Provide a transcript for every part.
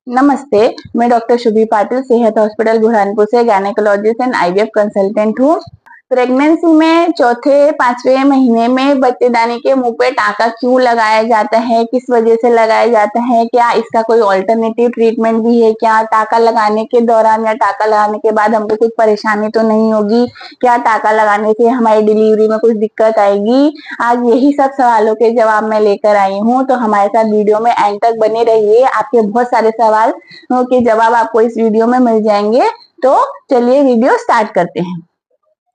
नमस्ते, मैं डॉक्टर शुभी पाटिल सेहत हॉस्पिटल बुरहानपुर से गायनेकोलॉजिस्ट एंड आईवीएफ कंसल्टेंट हूँ। प्रेगनेंसी में चौथे पांचवें महीने में बच्चेदानी के मुंह पे टाका क्यों लगाया जाता है, किस वजह से लगाया जाता है, क्या इसका कोई ऑल्टरनेटिव ट्रीटमेंट भी है, क्या टाका लगाने के दौरान या टाका लगाने के बाद हमको कुछ परेशानी तो नहीं होगी, क्या टाका लगाने से हमारी डिलीवरी में कुछ दिक्कत आएगी। आज यही सब सवालों के जवाब मैं लेकर आई हूँ, तो हमारे साथ वीडियो में एंड तक बने रहिए। आपके बहुत सारे सवाल के जवाब आपको इस वीडियो में मिल जाएंगे। तो चलिए वीडियो स्टार्ट करते हैं।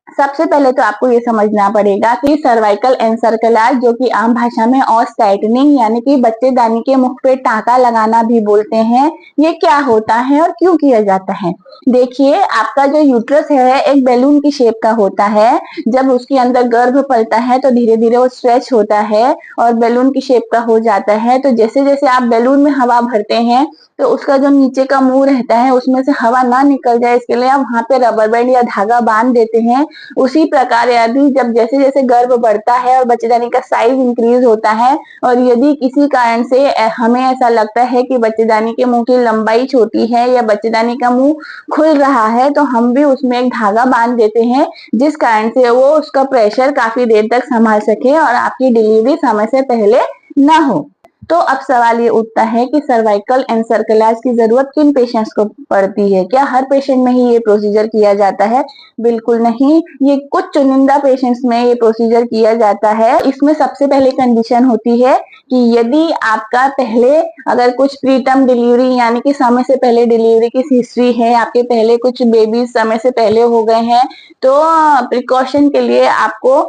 सबसे पहले तो आपको ये समझना पड़ेगा कि सर्वाइकल एनसेफेलाइटिस, जो कि आम भाषा में ऑस टाइटनिंग यानी कि बच्चेदानी के मुख पे टाका लगाना भी बोलते हैं, ये क्या होता है और क्यों किया जाता है। देखिए, आपका जो यूट्रस है एक बैलून की शेप का होता है। जब उसके अंदर गर्भ पलता है तो धीरे धीरे वो स्ट्रेच होता है और बैलून की शेप का हो जाता है। तो जैसे जैसे आप बैलून में हवा भरते हैं तो उसका जो नीचे का मुंह रहता है उसमें से हवा ना निकल जाए, इसके लिए आप वहां पे रबर बैंड या धागा बांध देते हैं। उसी प्रकार यदि जब जैसे जैसे गर्भ बढ़ता है और बच्चेदानी का साइज इंक्रीज होता है और यदि किसी कारण से हमें ऐसा लगता है कि बच्चेदानी के मुंह की लंबाई छोटी है या बच्चेदानी का मुंह खुल रहा है, तो हम भी उसमें एक धागा बांध देते हैं, जिस कारण से वो उसका प्रेशर काफी देर तक संभाल सके और आपकी डिलीवरी समय से पहले ना हो। तो अब सवाल ये उठता है कि सर्वाइकल एनसेफेलाइटिस की जरूरत किन पेशेंट्स को पड़ती है। क्या हर पेशेंट में ही ये प्रोसीजर किया जाता है? बिल्कुल नहीं, ये कुछ चुनिंदा पेशेंट्स में ये प्रोसीजर किया जाता है। इसमें सबसे पहले कंडीशन होती है कि यदि आपका पहले अगर कुछ प्रीटर्म डिलीवरी यानी कि समय से पहले डिलीवरी की हिस्ट्री है, आपके पहले कुछ बेबी समय से पहले हो गए हैं, तो प्रिकॉशन के लिए आपको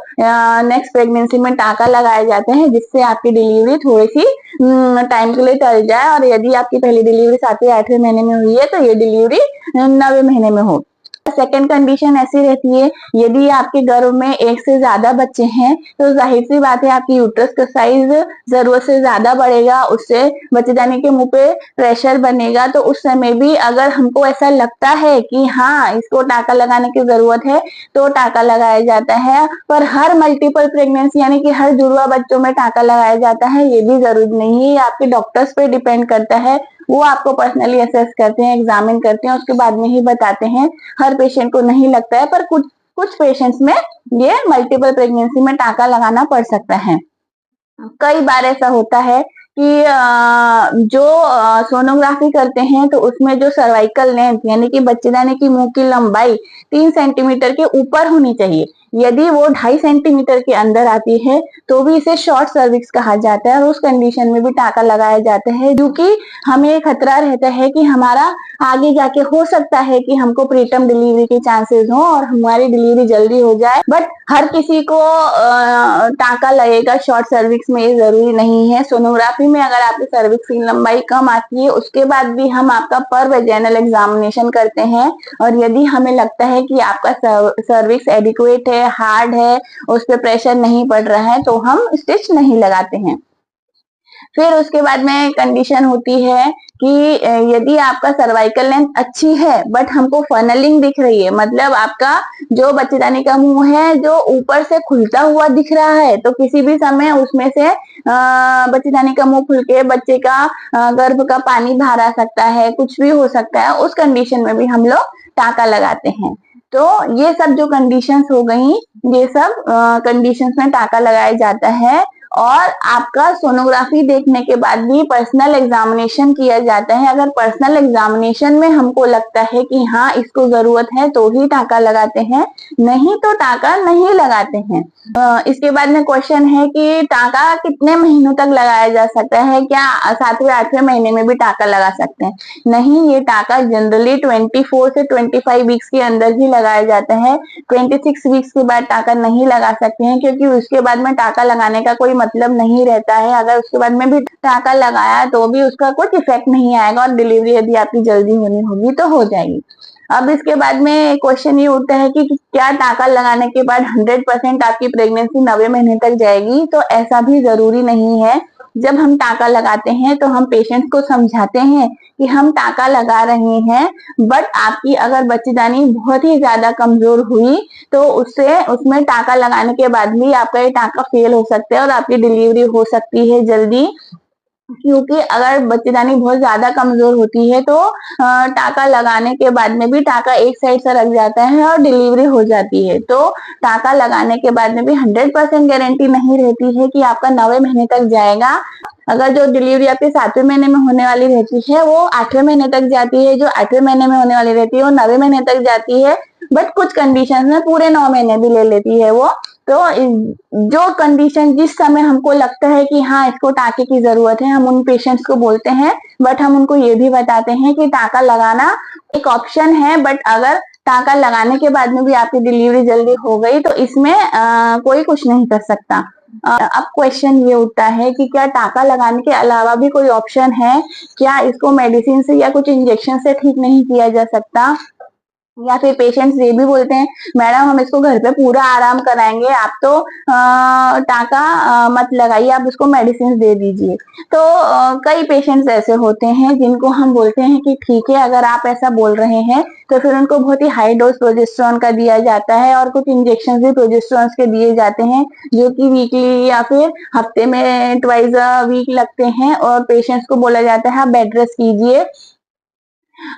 नेक्स्ट प्रेगनेंसी में टाका लगाए जाते हैं, जिससे आपकी डिलीवरी थोड़ी सी टाइम के लिए टल जाए। और यदि आपकी पहली डिलीवरी 7वें 8वें महीने में हुई है तो ये डिलीवरी 9वें महीने में हो। सेकेंड कंडीशन ऐसी रहती है, यदि आपके गर्भ में एक से ज्यादा बच्चे हैं तो जाहिर सी बात है आपकी यूट्रस का साइज जरूरत से ज्यादा बढ़ेगा, उससे बच्चेदानी के मुंह पे प्रेशर बनेगा। तो उस समय भी अगर हमको ऐसा लगता है कि हाँ इसको टाका लगाने की जरूरत है तो टाका लगाया जाता है। पर हर मल्टीपल प्रेगनेंसी यानी कि हर जुड़वा बच्चों में टाका लगाया जाता है ये भी जरूरी नहीं है। आपके डॉक्टर्स पे डिपेंड करता है, वो आपको पर्सनली असेस करते हैं, एग्जामिन करते हैं, उसके बाद में ही बताते हैं। हर पेशेंट को नहीं लगता है, पर कुछ कुछ पेशेंट्स में ये मल्टीपल प्रेगनेंसी में टाका लगाना पड़ सकता है। कई बार ऐसा होता है कि जो सोनोग्राफी करते हैं तो उसमें जो सर्वाइकल लेंथ यानी कि बच्चेदानी की मुंह की लंबाई 3 सेंटीमीटर के ऊपर होनी चाहिए। यदि वो 2.5 सेंटीमीटर के अंदर आती है तो भी इसे शॉर्ट सर्विक्स कहा जाता है और उस कंडीशन में भी टाका लगाया जाता है, क्योंकि हमें खतरा रहता है कि हमारा आगे जाके हो सकता है कि हमको प्रीटर्म डिलीवरी के चांसेस हो और हमारी डिलीवरी जल्दी हो जाए। बट हर किसी को टाका लगेगा शॉर्ट सर्विक्स में, ये जरूरी नहीं है। सोनोग्राफी में अगर आपकी सर्विक्स की लंबाई कम आती है उसके बाद भी हम आपका पर वेजाइनल एग्जामिनेशन करते हैं और यदि हमें लगता है कि आपका सर्विक्स एडिक्वेट है, हार्ड है, उस पर प्रेशर नहीं पड़ रहा है, तो हम स्टिच नहीं लगाते हैं। फिर उसके बाद में कंडीशन होती है कि यदि आपका सर्वाइकल लेंथ अच्छी है बट हमको फनलिंग दिख रही है, मतलब आपका जो बच्चेदानी का मुंह है जो ऊपर से खुलता हुआ दिख रहा है, तो किसी भी समय उसमें से बच्चेदानी का मुंह खुल के बच्चे का गर्भ का पानी बाहर आ सकता है, कुछ भी हो सकता है। उस कंडीशन में भी हम लोग टाका लगाते हैं। तो ये सब जो कंडीशंस हो गई, ये सब कंडीशंस में टाका लगाया जाता है। और आपका सोनोग्राफी देखने के बाद भी पर्सनल एग्जामिनेशन किया जाता है। अगर पर्सनल एग्जामिनेशन में हमको लगता है कि हाँ इसको जरूरत है तो ही टाका लगाते हैं, नहीं तो टाका नहीं लगाते हैं। इसके बाद में क्वेश्चन है कि टाका कितने महीनों तक लगाया जा सकता है, क्या 7वें 8वें महीने में भी टाका लगा सकते हैं? नहीं, ये टाका जनरली 24 से 25 वीक्स के अंदर ही लगाया जाता है। 26 वीक्स के बाद टाका नहीं लगा सकते हैं, क्योंकि उसके बाद में टाका लगाने का कोई मतलब नहीं रहता है। अगर उसके बाद में भी टाका लगाया तो भी उसका कुछ इफेक्ट नहीं आएगा और डिलीवरी यदि आपकी जल्दी होनी होगी तो हो जाएगी। अब इसके बाद में क्वेश्चन ये उठता है कि क्या टाका लगाने के बाद 100% आपकी प्रेगनेंसी 9वें महीने तक जाएगी? तो ऐसा भी जरूरी नहीं है। जब हम टाका लगाते हैं तो हम पेशेंट को समझाते हैं कि हम टाका लगा रहे हैं, बट आपकी अगर बच्चेदानी बहुत ही ज्यादा कमजोर हुई तो उसमें टाका लगाने के बाद भी आपका ये टाका फेल हो सकता है और आपकी डिलीवरी हो सकती है जल्दी। क्योंकि अगर बच्चेदानी बहुत ज्यादा कमजोर होती है तो टाका लगाने के बाद में भी टाका एक साइड से रख जाता है और डिलीवरी हो जाती है। तो टाका लगाने के बाद में भी 100% गारंटी नहीं रहती है कि आपका 9वें महीने तक जाएगा। अगर जो डिलीवरी आपके 7वें महीने में होने वाली रहती है वो 8वें महीने तक जाती है, जो 8वें महीने में होने वाली रहती है वो 9वें महीने तक जाती है। बट कुछ कंडीशन में पूरे 9 महीने भी ले लेती है वो। तो जो कंडीशन जिस समय हमको लगता है कि हाँ इसको टाके की जरूरत है, हम उन पेशेंट्स को बोलते हैं। बट हम उनको ये भी बताते हैं कि टाका लगाना एक ऑप्शन है, बट अगर टाका लगाने के बाद में भी आपकी डिलीवरी जल्दी हो गई तो इसमें कोई कुछ नहीं कर सकता। अब क्वेश्चन ये उठता है कि क्या टाका लगाने के अलावा भी कोई ऑप्शन है? क्या इसको मेडिसिन से या कुछ इंजेक्शन से ठीक नहीं किया जा सकता? या फिर पेशेंट्स ये भी बोलते हैं मैडम हम इसको घर पे पूरा आराम कराएंगे, आप तो टाका मत लगाइए, आप उसको मेडिसिन दे दीजिए। तो कई पेशेंट्स ऐसे होते हैं जिनको हम बोलते हैं कि ठीक है अगर आप ऐसा बोल रहे हैं तो फिर उनको बहुत ही हाई डोज प्रोजेस्टेरॉन का दिया जाता है और कुछ इंजेक्शन भी प्रोजेस्टेरॉन के दिए जाते हैं जो कि वीकली या फिर हफ्ते में ट्वाइस अ वीक लगते हैं और पेशेंट्स को बोला जाता है आप बेड रेस्ट कीजिए।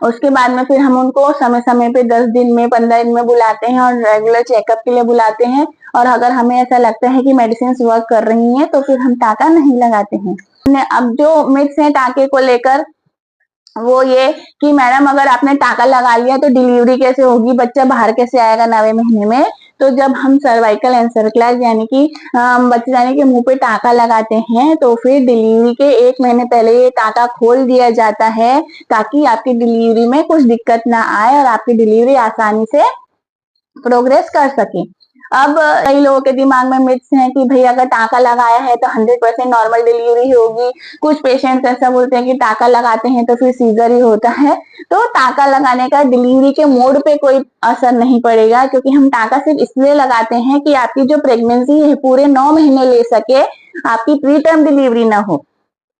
उसके बाद में फिर हम उनको समय समय पे 10 दिन में 15 दिन में बुलाते हैं और रेगुलर चेकअप के लिए बुलाते हैं। और अगर हमें ऐसा लगता है कि मेडिसिन वर्क कर रही हैं तो फिर हम टाका नहीं लगाते हैं। अब जो मिथ्स हैं टाके को लेकर वो ये कि मैडम अगर आपने टाका लगा लिया तो डिलीवरी कैसे होगी, बच्चा बाहर कैसे आएगा 9वें महीने में। तो जब हम सर्वाइकल एन्सेफेलाइटिस यानी कि बच्चेदानी के मुंह पे टाका लगाते हैं तो फिर डिलीवरी के 1 महीने पहले ये टाका खोल दिया जाता है ताकि आपकी डिलीवरी में कुछ दिक्कत ना आए और आपकी डिलीवरी आसानी से प्रोग्रेस कर सके। अब कई लोगों के दिमाग में मिथ्स हैं कि भई अगर टाका लगाया है तो 100% नॉर्मल डिलीवरी होगी। कुछ पेशेंट्स ऐसा बोलते हैं कि टाका लगाते हैं तो फिर सीजर ही होता है। तो टाका लगाने का डिलीवरी के मोड पे कोई असर नहीं पड़ेगा क्योंकि हम टाका सिर्फ इसलिए लगाते हैं कि आपकी जो प्रेगनेंसी है पूरे 9 महीने ले सके, आपकी प्री टर्म डिलीवरी ना हो।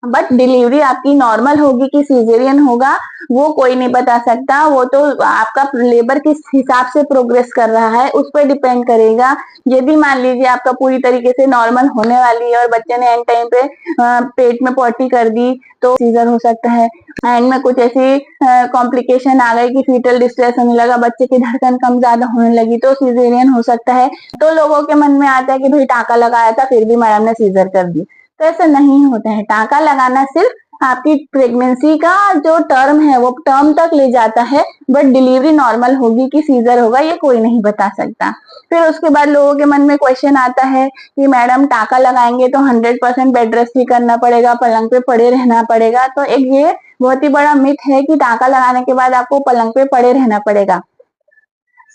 बट डिलीवरी आपकी नॉर्मल होगी कि सीजेरियन होगा वो कोई नहीं बता सकता। वो तो आपका लेबर किस हिसाब से प्रोग्रेस कर रहा है उस पर डिपेंड करेगा। यदि मान लीजिए आपका पूरी तरीके से नॉर्मल होने वाली है और बच्चे ने एंड टाइम पे पेट में पॉटी कर दी तो सीजर हो सकता है। एंड में कुछ ऐसी कॉम्प्लिकेशन आ गई कि फीटल डिस्ट्रेस होने लगा, बच्चे की धड़कन कम ज्यादा होने लगी तो सीजेरियन हो सकता है। तो लोगों के मन में आता है कि भाई टाका लगाया था फिर भी मैडम ने सीजर कर दी। तो ऐसा नहीं होता है। टाका लगाना सिर्फ आपकी प्रेगनेंसी का जो टर्म है वो टर्म तक ले जाता है, बट डिलीवरी नॉर्मल होगी कि सीजर होगा ये कोई नहीं बता सकता। फिर उसके बाद लोगों के मन में क्वेश्चन आता है कि मैडम टाका लगाएंगे तो 100% बेड रेस्ट ही करना पड़ेगा, पलंग पे पड़े रहना पड़ेगा। तो एक ये बहुत ही बड़ा मिथ है कि टाका लगाने के बाद आपको पलंग पे पड़े रहना पड़ेगा।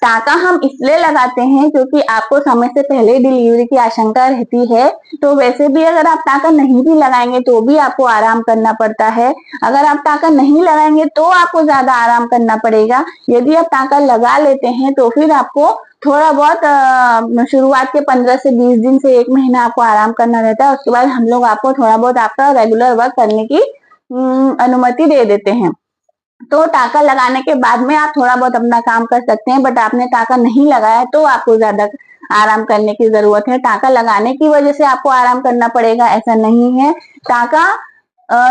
टाका हम इसलिए लगाते हैं क्योंकि आपको समय से पहले डिलीवरी की आशंका रहती है। तो वैसे भी अगर आप टाका नहीं भी लगाएंगे तो भी आपको आराम करना पड़ता है। अगर आप टाका नहीं लगाएंगे तो आपको ज्यादा आराम करना पड़ेगा। यदि आप टाका लगा लेते हैं तो फिर आपको थोड़ा बहुत शुरुआत के 15 से 20 दिन से 1 महीना आपको आराम करना रहता है। उसके बाद हम लोग आपको थोड़ा बहुत आपका रेगुलर वर्क करने की अनुमति दे देते हैं। तो टाका लगाने के बाद में आप थोड़ा बहुत अपना काम कर सकते हैं, बट आपने टाका नहीं लगाया तो आपको ज्यादा आराम करने की जरूरत है। टाका लगाने की वजह से आपको आराम करना पड़ेगा ऐसा नहीं है। टाका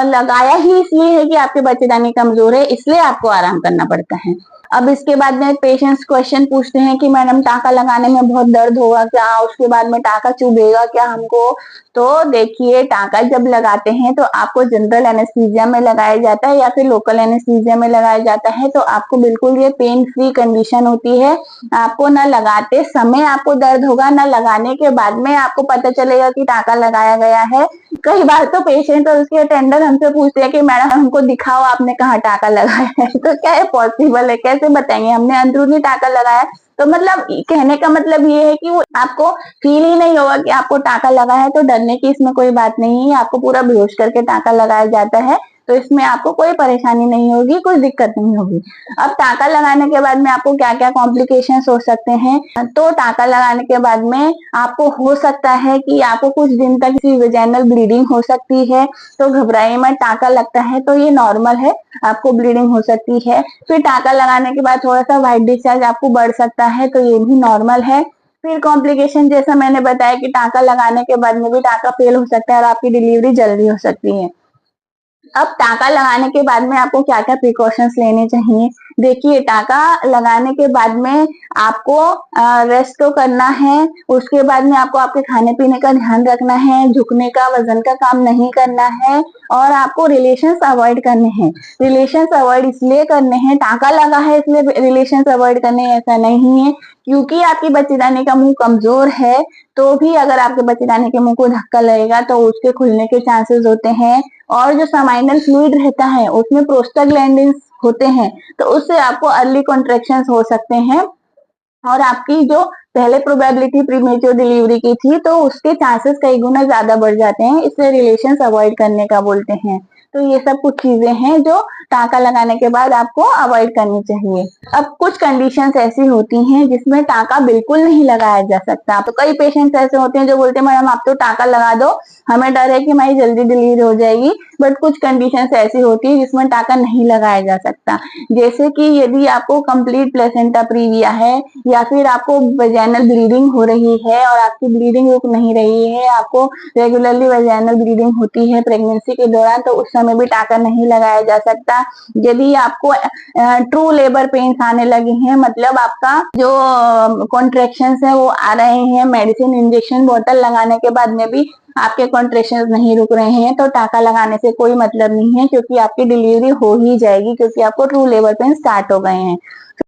लगाया ही इसलिए है कि आपके बच्चेदानी कमजोर है इसलिए आपको आराम करना पड़ता है। अब इसके बाद में पेशेंट्स क्वेश्चन पूछते हैं कि मैडम टाका लगाने में बहुत दर्द होगा क्या, उसके बाद में टाका चुभेगा क्या हमको? तो देखिए टाका जब लगाते हैं तो आपको जनरल एनेस्थीसिया में लगाया जाता है या फिर लोकल एनेस्थीसिया में लगाया जाता है। तो आपको बिल्कुल ये पेन फ्री कंडीशन होती है। आपको ना लगाते समय आपको दर्द होगा, ना लगाने के बाद में आपको पता चलेगा कि टाका लगाया गया है। कई बार तो पेशेंट और उसके अटेंडर हमसे पूछते हैं कि मैडम हमको दिखाओ आपने कहाँ टाका लगाया है। तो क्या ये पॉसिबल है, कैसे बताएंगे हमने अंदरूनी टाका लगाया? तो मतलब कहने का मतलब ये है कि वो आपको फील ही नहीं होगा कि आपको टाका लगा है। तो डरने की इसमें कोई बात नहीं है, आपको पूरा बेहोश करके टाका लगाया जाता है। तो इसमें आपको कोई परेशानी नहीं होगी, कोई दिक्कत नहीं होगी। अब टाका लगाने के बाद में आपको क्या क्या कॉम्प्लिकेशंस हो सकते हैं? तो टाका लगाने के बाद में आपको हो सकता है कि आपको कुछ दिन तक वेजाइनल ब्लीडिंग हो सकती है। तो घबराइए मत, टाका लगता है तो ये नॉर्मल है, आपको ब्लीडिंग हो सकती है। फिर टाका लगाने के बाद थोड़ा सा व्हाइट डिस्चार्ज आपको बढ़ सकता है तो ये भी नॉर्मल है। फिर कॉम्प्लिकेशन जैसा मैंने बताया कि टाका लगाने के बाद में भी टाका फेल हो सकता है और आपकी डिलीवरी जल्दी हो सकती है। अब टाका लगाने के बाद में आपको क्या क्या प्रिकॉशंस लेने चाहिए। देखिए, टाका लगाने के बाद में आपको रेस्ट तो करना है, उसके बाद में आपको आपके खाने पीने का ध्यान रखना है, झुकने का वजन का काम नहीं करना है और आपको रिलेशंस अवॉइड करने हैं। रिलेशंस अवॉइड इसलिए करने हैं, टाका लगा है इसलिए रिलेशंस अवॉइड करने, ऐसा नहीं है, क्योंकि आपकी बच्चेदानी का मुंह कमजोर है तो भी अगर आपके बच्चेदानी के मुंह को धक्का लगेगा तो उसके खुलने के चांसेस होते हैं। और जो समाइनल फ्लूइड रहता है उसमें प्रोस्टाग्लैंडिन्स होते हैं, तो उससे आपको अर्ली कॉन्ट्रैक्शंस हो सकते हैं और आपकी जो पहले प्रोबेबिलिटी प्रीमेच्योर डिलीवरी की थी तो उसके चांसेस कई गुना ज्यादा बढ़ जाते हैं, इसलिए रिलेशंस अवॉइड करने का बोलते हैं। तो ये सब कुछ चीजें हैं जो टाका लगाने के बाद आपको अवॉइड करनी चाहिए। अब कुछ कंडीशंस ऐसी होती हैं जिसमें टाका बिल्कुल नहीं लगाया जा सकता। तो कई पेशेंट्स ऐसे होते हैं जो बोलते हैं मैडम आप तो टाका लगा दो, हमें डर है कि हमारी जल्दी डिलीवरी हो जाएगी, बट कुछ कंडीशंस ऐसी होती है जिसमें टाका नहीं लगाया जा सकता। जैसे कि यदि आपको कंप्लीट प्लेसेंटा प्रीविया है या फिर आपको वजाइनल ब्लीडिंग हो रही है और आपकी ब्लीडिंग रुक नहीं रही है, आपको रेगुलरली वजाइनल ब्लीडिंग होती है प्रेगनेंसी के दौरान, तो उस समय भी टाका नहीं लगाया जा सकता। यदि आपको ट्रू लेबर पेन्स आने लगे हैं, मतलब आपका जो कॉन्ट्रेक्शंस है वो आ रहे हैं, मेडिसिन इंजेक्शन बोतल लगाने के बाद में भी आपके कॉन्ट्रेक्शंस नहीं रुक रहे हैं, तो टाका लगाने से कोई मतलब नहीं है, क्योंकि आपकी डिलीवरी हो ही जाएगी, क्योंकि आपको ट्रू लेबर पेन स्टार्ट हो गए हैं।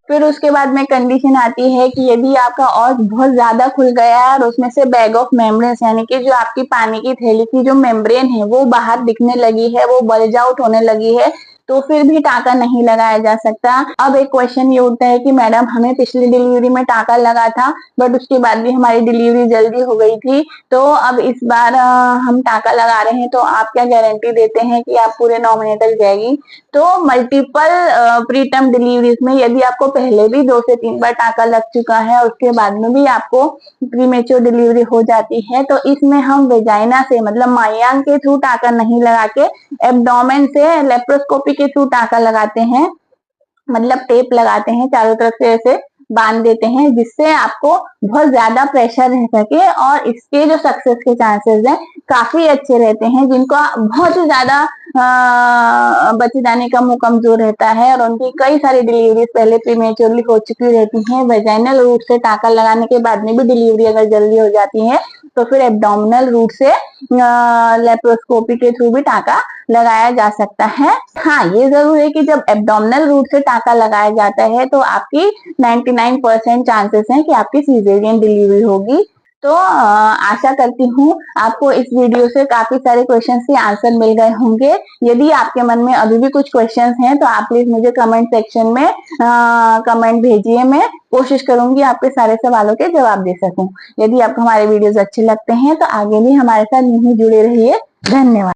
फिर उसके बाद में कंडीशन आती है कि यदि आपका और बहुत ज्यादा खुल गया है और उसमें से बैग ऑफ मेम्ब्रेन यानी कि जो आपकी पानी की थैली की जो मेम्ब्रेन है वो बाहर दिखने लगी है, वो बल्ज आउट होने लगी है, तो फिर भी टाका नहीं लगाया जा सकता। अब एक क्वेश्चन ये उठता है कि मैडम हमें पिछली डिलीवरी में टाका लगा था बट उसके बाद भी हमारी डिलीवरी जल्दी हो गई थी, तो अब इस बार हम टाका लगा रहे हैं, तो आप क्या गारंटी देते हैं कि आप पूरे 9 महीने तक जाएगी। तो मल्टीपल प्रीटर्म डिलीवरीज में यदि आपको पहले भी 2 से 3 बार टाका लग चुका है, उसके बाद में भी आपको प्रीमेच्योर डिलीवरी हो जाती है, तो इसमें हम वेजाइना से मतलब मायांग के थ्रू टाका नहीं लगा के एब्डोमेन से लेप्रोस्कोपी के थ्रू टाका लगाते हैं, मतलब टेप लगाते हैं चारों तरफ से ऐसे बांध देते हैं, जिससे आपको बहुत ज्यादा प्रेशर रह सके और इसके जो सक्सेस के चांसेस हैं काफी अच्छे रहते हैं। जिनको बहुत ही ज्यादा बच्चेदानी का मुंह कमजोर रहता है और उनकी कई सारी डिलीवरीज पहले प्रीमेच्योरली हो चुकी रहती हैं, वेजाइनल रूट से टाका लगाने के बाद में भी डिलीवरी अगर जल्दी हो जाती है तो फिर एब्डोमिनल रूट से लेप्रोस्कोपी के थ्रू भी टाका लगाया जा सकता है। हाँ, ये जरूर है कि जब एब्डोमिनल रूट से टाका लगाया जाता है तो आपकी 99% चांसेस हैं कि आपकी सीजेरियन डिलीवरी होगी। तो आशा करती हूँ आपको इस वीडियो से काफी सारे क्वेश्चंस के आंसर मिल गए होंगे। यदि आपके मन में अभी भी कुछ क्वेश्चंस हैं तो आप प्लीज मुझे कमेंट सेक्शन में कमेंट भेजिए, मैं कोशिश करूंगी आपके सारे सवालों के जवाब दे सकूं। यदि आपको हमारे वीडियोस अच्छे लगते हैं तो आगे भी हमारे साथ यूं ही जुड़े रहिए। धन्यवाद।